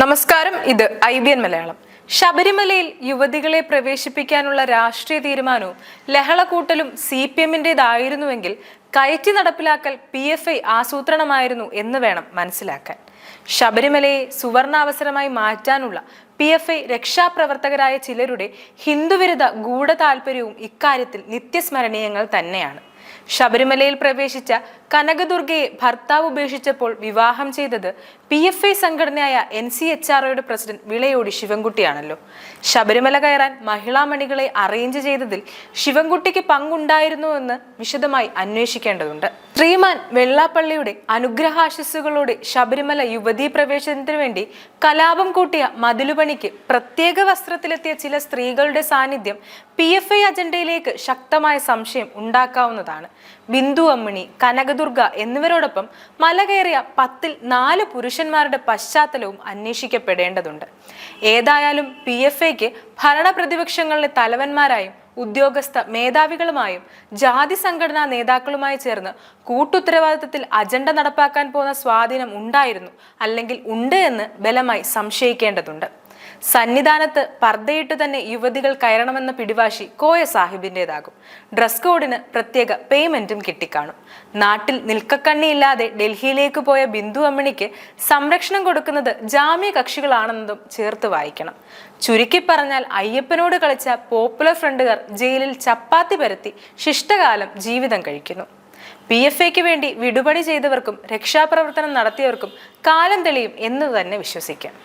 നമസ്കാരം, ഇത് IBN മലയാളം. ശബരിമലയിൽ യുവതികളെ പ്രവേശിപ്പിക്കാനുള്ള രാഷ്ട്രീയ തീരുമാനവും ലഹളക്കൂട്ടലും CPM-ന്റേതായിരുന്നുവെങ്കിൽ കയറ്റി നടപ്പിലാക്കൽ PFI ആസൂത്രണമായിരുന്നു എന്ന് വേണം മനസ്സിലാക്കാൻ. ശബരിമലയെ സുവർണാവസരമായി മാറ്റാനുള്ള PFI രക്ഷാപ്രവർത്തകരായ ചിലരുടെ ഹിന്ദുവിരുദ്ധ ഗൂഢതാൽപര്യവും ഇക്കാര്യത്തിൽ നിത്യസ്മരണീയങ്ങൾ തന്നെയാണ്. ശബരിമലയിൽ പ്രവേശിച്ച കനകദുർഗയെ ഭർത്താവ് ഉപേക്ഷിച്ചപ്പോൾ വിവാഹം ചെയ്തത് PFI സംഘടനയായ NCHROയുടെ പ്രസിഡന്റ് വിളയോടി ശിവൻകുട്ടിയാണല്ലോ. ശബരിമല കയറാൻ മഹിളാമണികളെ അറേഞ്ച് ചെയ്തതിൽ ശിവൻകുട്ടിക്ക് പങ്കുണ്ടായിരുന്നുവെന്ന് വിശദമായി അന്വേഷിക്കേണ്ടതുണ്ട്. ശ്രീമാൻ വെള്ളാപ്പള്ളിയുടെ അനുഗ്രഹാശിസ്സുകളോടെ ശബരിമല യുവതീ പ്രവേശനത്തിനു വേണ്ടി കലാപം കൂട്ടിയ മതിലുപണിക്ക് പ്രത്യേക വസ്ത്രത്തിലെത്തിയ ചില സ്ത്രീകളുടെ സാന്നിധ്യം PFI അജണ്ടയിലേക്ക് ശക്തമായ സംശയം ഉണ്ടാക്കാവുന്നതാണ്. ബിന്ദു അമ്മിണി, കനകദുർഗ എന്നിവരോടൊപ്പം മല കയറിയ 10-ൽ 4 പുരുഷന്മാരുടെ പശ്ചാത്തലവും അന്വേഷിക്കപ്പെടേണ്ടതുണ്ട്. ഏതായാലും PFIക്ക് ഭരണ പ്രതിപക്ഷങ്ങളിലെ തലവന്മാരായും ഉദ്യോഗസ്ഥ മേധാവികളുമായും ജാതി സംഘടനാ നേതാക്കളുമായി ചേർന്ന് കൂട്ടുത്തരവാദിത്തത്തിൽ അജണ്ട നടപ്പാക്കാൻ പോകുന്ന സ്വാധീനം ഉണ്ടായിരുന്നു, അല്ലെങ്കിൽ ഉണ്ട് എന്ന് ബലമായി സംശയിക്കേണ്ടതുണ്ട്. സന്നിധാനത്ത് പർദ്ദയിട്ട് തന്നെ യുവതികൾ കയറണമെന്ന പിടിവാശി കോയ സാഹിബിൻ്റെതാകും. ഡ്രസ് കോഡിന് പ്രത്യേക പേയ്മെന്റും കിട്ടിക്കാണും. നാട്ടിൽ നിൽക്കക്കണ്ണിയില്ലാതെ ഡൽഹിയിലേക്ക് പോയ ബിന്ദു അമ്മിണിക്ക് സംരക്ഷണം കൊടുക്കുന്നത് ജാമ്യ കക്ഷികളാണെന്നതും ചേർത്ത് വായിക്കണം. ചുരുക്കി പറഞ്ഞാൽ അയ്യപ്പനോട് കളിച്ച പോപ്പുലർ ഫ്രണ്ടുകാർ ജയിലിൽ ചപ്പാത്തി പരത്തി ശിഷ്ടകാലം ജീവിതം കഴിക്കുന്നു. PFIക്ക് വേണ്ടി വിടുപണി ചെയ്തവർക്കും രക്ഷാപ്രവർത്തനം നടത്തിയവർക്കും കാലം തെളിയും എന്ന് തന്നെ വിശ്വസിക്കാം.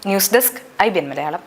News desk IBN Malayalam.